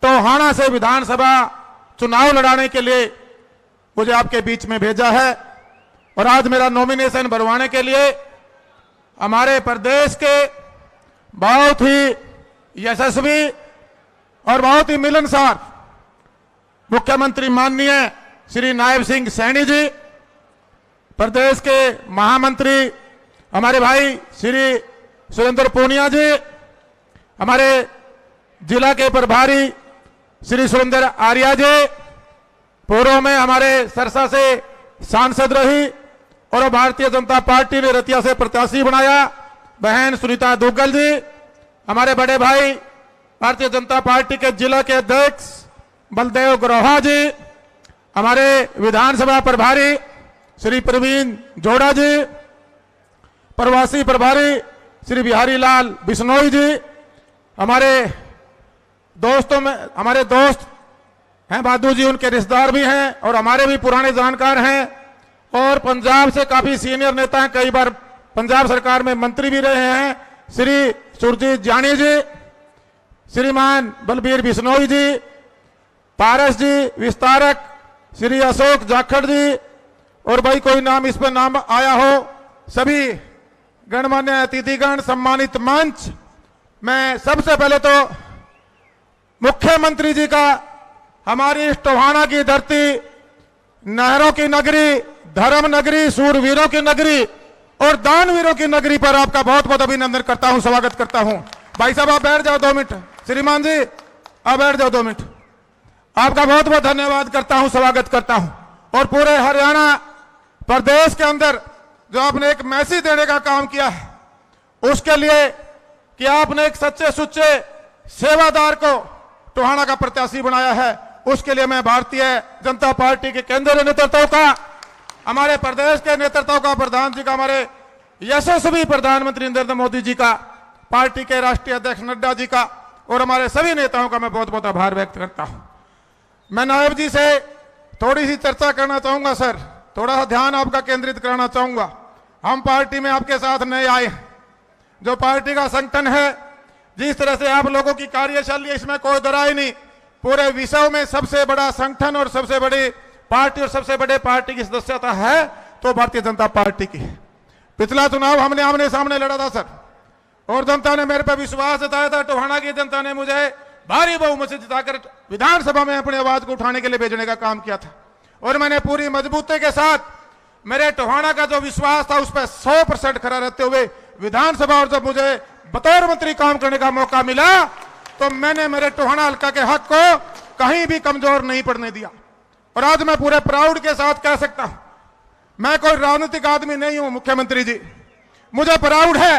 टोहाना से विधानसभा चुनाव लड़ाने के लिए मुझे आपके बीच में भेजा है और आज मेरा नॉमिनेशन भरवाने के लिए हमारे प्रदेश के बहुत ही यशस्वी और बहुत ही मिलनसार मुख्यमंत्री माननीय श्री नायब सिंह सैनी जी, प्रदेश के महामंत्री हमारे भाई श्री सुरेंद्र पूनिया जी, हमारे जिला के प्रभारी श्री सुरेंद्र आर्या जी, पूर्व में हमारे सरसा से सांसद रही और भारतीय जनता पार्टी ने रतिया से प्रत्याशी बनाया बहन सुनीता दुग्गल जी, हमारे बड़े भाई भारतीय जनता पार्टी के जिला के अध्यक्ष बलदेव ग्रोहा जी, हमारे विधानसभा प्रभारी श्री प्रवीण जोड़ा जी, प्रवासी प्रभारी श्री बिहारी लाल बिश्नोई जी, हमारे दोस्तों में हमारे दोस्त हैं बादू जी, उनके रिश्तेदार भी हैं और हमारे भी पुराने जानकार हैं और पंजाब से काफी सीनियर नेता हैं, कई बार पंजाब सरकार में मंत्री भी रहे हैं श्री सुरजीत जानी जी, श्रीमान बलबीर बिश्नोई जी, पारस जी विस्तारक श्री अशोक जाखड़ जी और भाई कोई नाम इस पर नाम आया हो, सभी गणमान्य अतिथिगण, सम्मानित मंच, मैं सबसे पहले तो मुख्यमंत्री जी का हमारी इस टोहाना की धरती, नहरों की नगरी, धर्म नगरी, सूरवीरों की नगरी और दानवीरों की नगरी पर आपका बहुत बहुत अभिनंदन करता हूं, स्वागत करता हूं। भाई साहब आप बैठ जाओ 2 मिनट, श्रीमान जी आप बैठ जाओ 2 मिनट। आपका बहुत बहुत धन्यवाद करता हूं, स्वागत करता हूं। और पूरे हरियाणा प्रदेश के अंदर जो आपने एक मैसेज देने का काम किया है उसके लिए कि आपने एक सच्चे सुच्चे सेवादार को टोहाना का प्रत्याशी बनाया है, उसके लिए मैं भारतीय जनता पार्टी के केंद्रीय नेतृत्व का, हमारे प्रदेश के नेतृत्व का, प्रधान जी का, हमारे यशस्वी प्रधानमंत्री नरेंद्र मोदी जी का, पार्टी के राष्ट्रीय अध्यक्ष नड्डा जी का और हमारे सभी नेताओं का मैं बहुत बहुत आभार व्यक्त करता हूं। मैं नायब जी से थोड़ी सी चर्चा करना चाहूंगा सर, थोड़ा सा ध्यान आपका केंद्रित कराना चाहूंगा। हम पार्टी में आपके साथ नए आए हैं, जो पार्टी का संगठन है, जिस तरह से आप लोगों की कार्यशैली, इसमें कोई दरार नहीं, पूरे विश्व में सबसे बड़ा संगठन और सबसे बड़ी पार्टी और सबसे बड़े पार्टी की सदस्यता है तो भारतीय जनता पार्टी की है। पिछला चुनाव हमने आमने सामने लड़ा था सर और जनता ने मेरे पर विश्वास जताया था। टोहाना की जनता ने मुझे भारी बहुमत से जिताकर विधानसभा में अपनी आवाज को उठाने के लिए भेजने का काम किया था और मैंने पूरी मजबूती के साथ मेरे टोहाना का जो विश्वास था उस पर 100% खरा रहते हुए विधानसभा और जब मुझे बतौर मंत्री काम करने का मौका मिला तो मैंने मेरे टोहाना हल्का के हक को कहीं भी कमजोर नहीं पड़ने दिया। और आज मैं पूरे प्राउड के साथ कह सकता हूं, मैं कोई राजनीतिक आदमी नहीं हूं मुख्यमंत्री जी, मुझे प्राउड है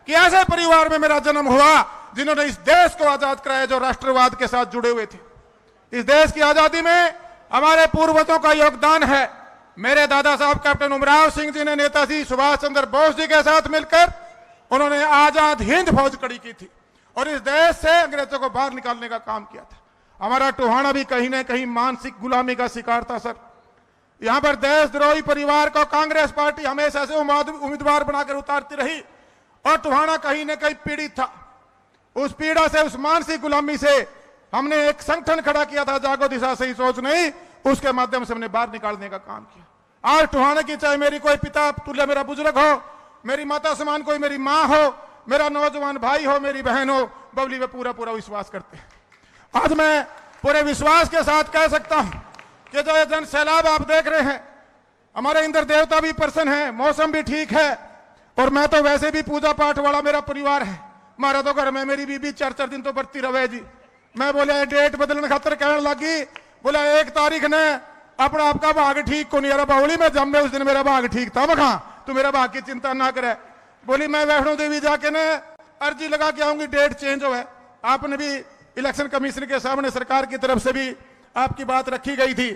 कि ऐसे परिवार में मेरा जन्म हुआ जिन्होंने इस देश को आजाद कराया, जो राष्ट्रवाद के साथ जुड़े हुए थे। इस देश की आजादी में हमारे पूर्वजों का योगदान है। मेरे दादा साहब कैप्टन उमराव सिंह जी ने नेताजी सुभाष चंद्र बोस जी के साथ मिलकर उन्होंने आजाद हिंद फौज खड़ी की थी और इस देश से अंग्रेजों को बाहर निकालने का काम किया था। हमारा टोहाना भी कहीं ना कहीं मानसिक गुलामी का शिकार था सर। यहां पर देशद्रोही परिवार को कांग्रेस पार्टी हमेशा से उम्मीदवार बनाकर उतारती रही और टोहाना कहीं ना कहीं पीड़ित था। उस पीड़ा से, उस मानसिक गुलामी से हमने एक संगठन खड़ा किया था, जागो दिशा सही सोच नहीं, उसके माध्यम से हमने बाहर निकालने का काम किया। आज टोहाना की चाहे मेरी कोई पिता तुल्य मेरा बुजुर्ग हो, मेरी माता समान कोई मेरी माँ हो, मेरा नौजवान भाई हो, मेरी बहन हो, बबली में पूरा पूरा विश्वास करते हैं। आज मैं पूरे विश्वास के साथ कह सकता हूं कि जो ये जन सैलाब आप देख रहे हैं, हमारे इंद्र देवता भी प्रसन्न है, मौसम भी ठीक है और मैं तो वैसे भी पूजा पाठ वाला मेरा परिवार है। हमारा तो घर में मेरी बीबी 4-4 दिन तो बरती रहे जी। मैं बोले डेट बदलने खातर कहने लगी, बोला 1 तारीख ने अपना आपका भाग ठीक को नहीं आ रहा, बावली में जब में उस दिन मेरा भाग ठीक था, मैं कहा तू मेरा भाग की चिंता ना करे। बोली मैं वैष्णो देवी जाके ने अर्जी लगा के आऊंगी, डेट चेंज हो है। आपने भी इलेक्शन कमीशन के सामने सरकार की तरफ से भी आपकी बात रखी गई थी,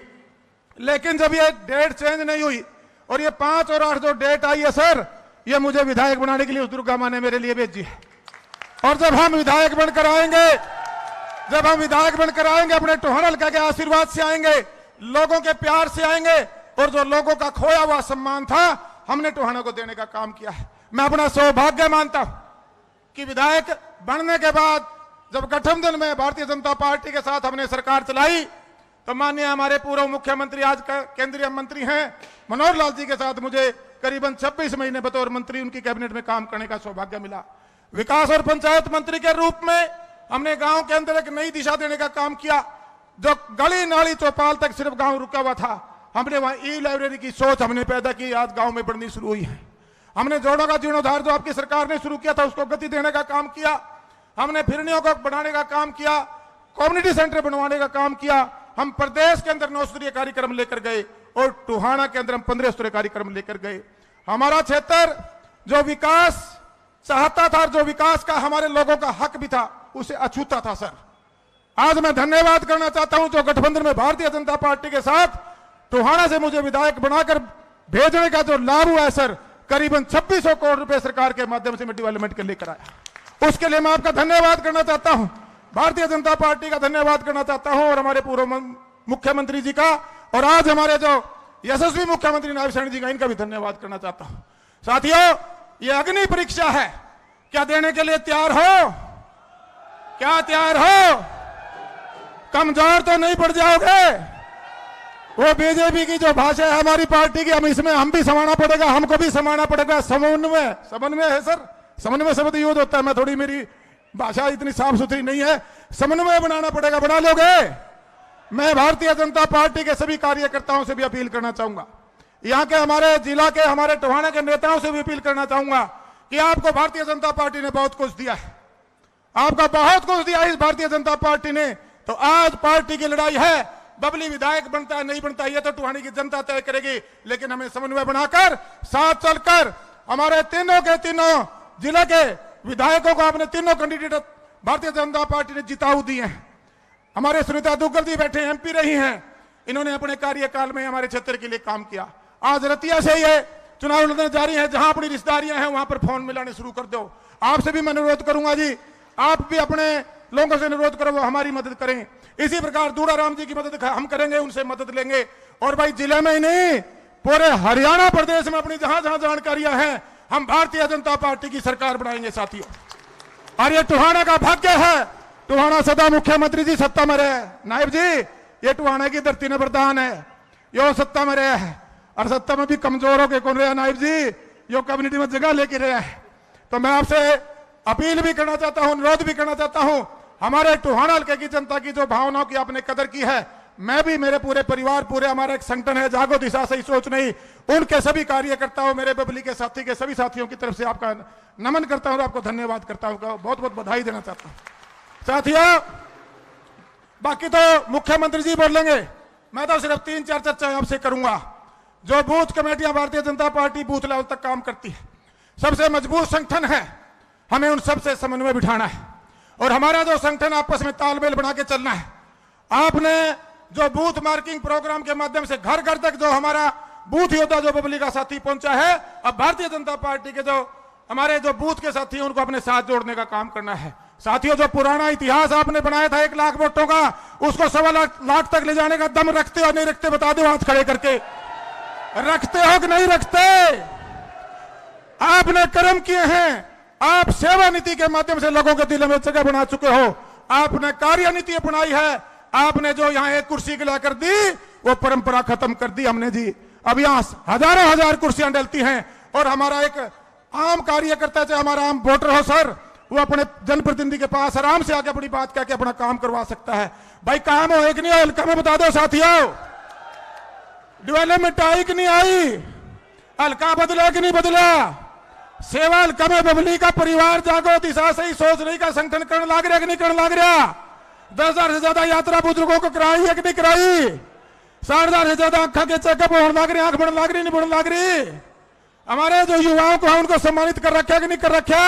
लेकिन जब ये डेट चेंज नहीं हुई और ये 5 और 8 जो डेट आई है सर, ये मुझे विधायक बनाने के लिए उस दुर्गा माँ ने मेरे लिए भेजी है। और जब हम विधायक बनकर आएंगे, जब हम विधायक बनकर आएंगे, अपने टोहाना हल्का के आशीर्वाद से आएंगे, लोगों के प्यार से आएंगे और जो लोगों का खोया हुआ सम्मान था हमने टोहाना को देने का काम किया है। मैं अपना सौभाग्य मानता हूं कि विधायक बनने के बाद जब गठबंधन में भारतीय जनता पार्टी के साथ हमने सरकार चलाई तो माननीय हमारे पूर्व मुख्यमंत्री आज केंद्रीय मंत्री हैं मनोहर लाल जी के साथ मुझे करीबन 26 महीने बतौर मंत्री उनकी कैबिनेट में काम करने का सौभाग्य मिला। विकास और पंचायत मंत्री के रूप में हमने गांव के अंदर एक नई दिशा देने का काम किया। जो गली नाली चौपाल तक सिर्फ गांव रुका हुआ था, हमने वहां ई लाइब्रेरी की सोच हमने पैदा की, आज गांव में बढ़नी शुरू हुई है। हमने जोड़ों का जीर्णोद्धार जो आपकी सरकार ने शुरू किया था उसको गति देने का काम किया। हमने फिरनियों को बढ़ाने का काम किया, कम्युनिटी सेंटर बनवाने का काम किया। हम प्रदेश के अंदर 9 स्तरीय कार्यक्रम लेकर गए और टोहाना के अंदर हम 15 स्तरीय कार्यक्रम लेकर गए। हमारा क्षेत्र जो विकास चाहता था, जो विकास का हमारे लोगों का हक भी था, उसे अछूता था। सर, आज मैं धन्यवाद करना चाहता हूं जो गठबंधन में भारतीय जनता पार्टी के साथ टोहाना से मुझे विधायक बनाकर भेजने का जो लाभ हुआ है सर, करीबन 2600 करोड़ रुपए सरकार के माध्यम से मैं डेवलपमेंट के लेकर आया। उसके लिए मैं आपका धन्यवाद करना चाहता हूं, भारतीय जनता पार्टी का धन्यवाद करना चाहता हूं और हमारे पूर्व मुख्यमंत्री जी का और आज हमारे जो यशस्वी मुख्यमंत्री नायब सैनी जी का, इनका भी धन्यवाद करना चाहता हूं। साथियों, यह अग्नि परीक्षा है, क्या देने के लिए तैयार हो? क्या तैयार हो? कमजोर तो नहीं पड़ जाओगे? वो बीजेपी की जो भाषा है हमारी पार्टी की, हम भी समाना पड़ेगा, हमको भी समाना पड़ेगा। समन्वय है सर, समन्वय शब्द यूज होता है, मैं थोड़ी मेरी भाषा इतनी साफ सुथरी नहीं है, समन्वय बनाना पड़ेगा। बना लोगे? मैं भारतीय जनता पार्टी के सभी कार्यकर्ताओं से भी अपील करना चाहूंगा, यहाँ के हमारे जिला के हमारे टोहाना के नेताओं से भी अपील करना चाहूंगा कि आपको भारतीय जनता पार्टी ने बहुत कुछ दिया है, आपका बहुत कुछ दिया है इस भारतीय जनता पार्टी ने। तो आज पार्टी की लड़ाई है, बबली विधायक बनता है नहीं बनता ये तो टोहानी की जनता तय करेगी, लेकिन हमें समन्वय बनाकर साथ चलकर हमारे तीनों के तीनों जिले के विधायकों को अपने तीनों कैंडिडेट भारतीय जनता पार्टी ने जिताऊ दिए हैं। हमारे सुनीता दुग्गल जी बैठे एमपी रही हैं, इन्होंने अपने कार्यकाल में हमारे क्षेत्र के लिए काम किया। आज रतिया से ये चुनाव लड़ने जारी है, जहां अपनी रिश्तेदारियां हैं वहां पर फोन मिलाने शुरू कर दो। आपसे भी मैं अनुरोध करूंगा जी, आप भी अपने लोगों से अनुरोध करो वो हमारी मदद करें। इसी प्रकार दूराराम जी की मदद हम करेंगे, उनसे मदद लेंगे। और भाई जिले में ही नहीं, पूरे हरियाणा प्रदेश में अपनी जहां जहां जानकारियां हैं, हम भारतीय जनता पार्टी की सरकार बनाएंगे साथियों। और ये टोहाना का भाग्य है, टोहाना सदा मुख्यमंत्री जी सत्ता में रहे। नायब जी, ये टोहाना की धरती ने वरदान है, यो सत्ता में रहे है और सत्ता में भी कमजोर होकर कौन रहे नायब जी, यो कम्युनिटी में जगह लेके रहे है। तो मैं आपसे अपील भी करना चाहता हूं, अनुरोध भी करना चाहता हूं, हमारे टोहाना हल्के की जनता की जो भावनाओं की आपने कदर की है, मैं भी, मेरे पूरे परिवार, पूरे हमारा एक संगठन है जागो दिशा सही सोच नहीं, उनके सभी कार्यकर्ताओं, मेरे बबली के साथी के सभी साथियों की तरफ से आपका नमन करता हूं और आपको धन्यवाद करता हूं, बहुत बहुत बधाई देना चाहता हूं। साथियों, बाकी तो मुख्यमंत्री जी बोलेंगे, मैं तो सिर्फ 3-4 चर्चाएं आपसे करूंगा। जो बूथ कमेटियां Bharatiya Janata party booth level तक काम करती है, सबसे मजबूत संगठन है, हमें उन सबसे समन्वय बिठाना है और हमारा जो संगठन आपस में तालमेल बना के चलना है। आपने जो बूथ मार्किंग प्रोग्राम के माध्यम से घर घर तक जो हमारा बूथ योद्धा जो बबली का साथी पहुंचा है, अब भारतीय जनता पार्टी के जो हमारे जो बूथ के साथी हैं उनको अपने साथ जोड़ने का काम करना है। साथियों, जो पुराना इतिहास आपने बनाया था 1 लाख वोटों का, उसको 1.25 लाख तक ले जाने का दम रखते हो नहीं रखते? बता दो हाथ खड़े करके, रखते हो कि नहीं रखते? आपने कर्म किए हैं, आप सेवा नीति के माध्यम से लोगों के दिल में जगह बना चुके हो, आपने कार्य नीति अपनाई है, आपने जो यहाँ एक कुर्सी के लाकर दी वो परंपरा खत्म कर दी हमने जी। अब यहाँ हजारों हजार कुर्सियां डलती हैं और हमारा एक आम कार्यकर्ता, चाहे हमारा आम वोटर हो सर, वो अपने जनप्रतिनिधि के पास आराम से आके अपनी बात कह के अपना काम करवा सकता है। भाई काम हो एक नहीं हो, हल्का में बता दो साथियों, डेवलपमेंट आई कि नहीं आई? हल्का बदला कि नहीं बदला? सेवा हल्का में बबली का परिवार जागो दिशा सही सोच रही का संगठन करने लाग रहा कि नहीं करने लाग रहा? 10,000 से ज्यादा यात्रा बुजुर्गों को कराई है कि नहीं कराई? 60,000 से ज्यादा आंखों के चेकअप होने लाग रहे, आंख बढ़ने लाग रही नहीं बढ़ने लाग रही? हमारे जो युवाओं को उनको सम्मानित कर रखा कि नहीं कर रखा?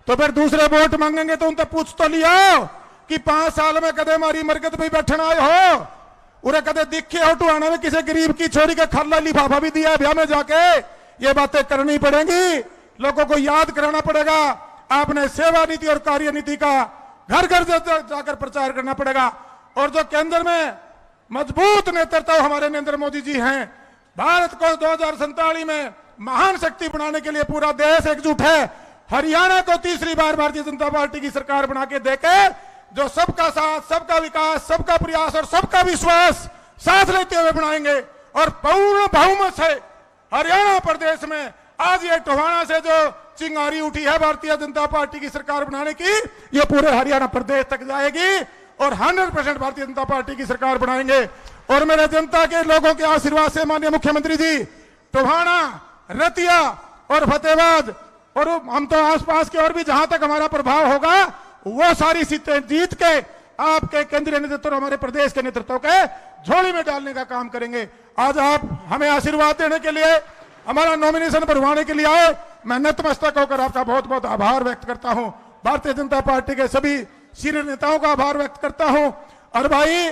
तो फिर दूसरे वोट मांगेंगे तो उनसे पूछ तो लियो कि 5 साल में कदे हमारी मरकत पे बैठन आए हो, उन्हें कदे दिखे हो टुहाना में किसी गरीब की छोरी के खाला लिफाफा भी दिया है ब्याह में जाके? ये बातें करनी पड़ेंगी, लोगों को याद कराना पड़ेगा। आपने सेवा नीति और कार्य नीति का घर घर जाकर प्रचार करना पड़ेगा। और जो केंद्र में मजबूत नेतृत्व हमारे नरेंद्र मोदी जी हैं, भारत को 2047 में महान शक्ति बनाने के लिए पूरा देश एकजुट है। हरियाणा को तीसरी बार भारतीय जनता पार्टी की सरकार बना के देके, जो सबका साथ, सबका विकास, सबका प्रयास और सबका विश्वास साथ लेते हुए बनाएंगे। और पूर्ण बहुमत से हरियाणा प्रदेश में आज ये टोहाना से जो चिंगारी उठी है भारतीय जनता पार्टी की सरकार बनाने की, ये पूरे हरियाणा प्रदेश तक जाएगी और 100% भारतीय जनता पार्टी की सरकार बनाएंगे। और मेरे जनता के लोगों के आशीर्वाद से माननीय मुख्यमंत्री जी, टोहाना, रतिया और फतेहाबाद और हम तो आसपास के और भी जहां तक हमारा प्रभाव होगा, वो सारी सीटें जीत के आपके केंद्रीय नेतृत्व और हमारे प्रदेश के नेतृत्व के झोली में डालने का काम करेंगे। आज आप हमें आशीर्वाद देने के लिए, हमारा नॉमिनेशन भरवाने के लिए आए, मैं नतमस्तक होकर आपका बहुत बहुत आभार व्यक्त करता हूं। भारतीय जनता पार्टी के सभी सीनियर नेताओं का आभार व्यक्त करता हूं। और भाई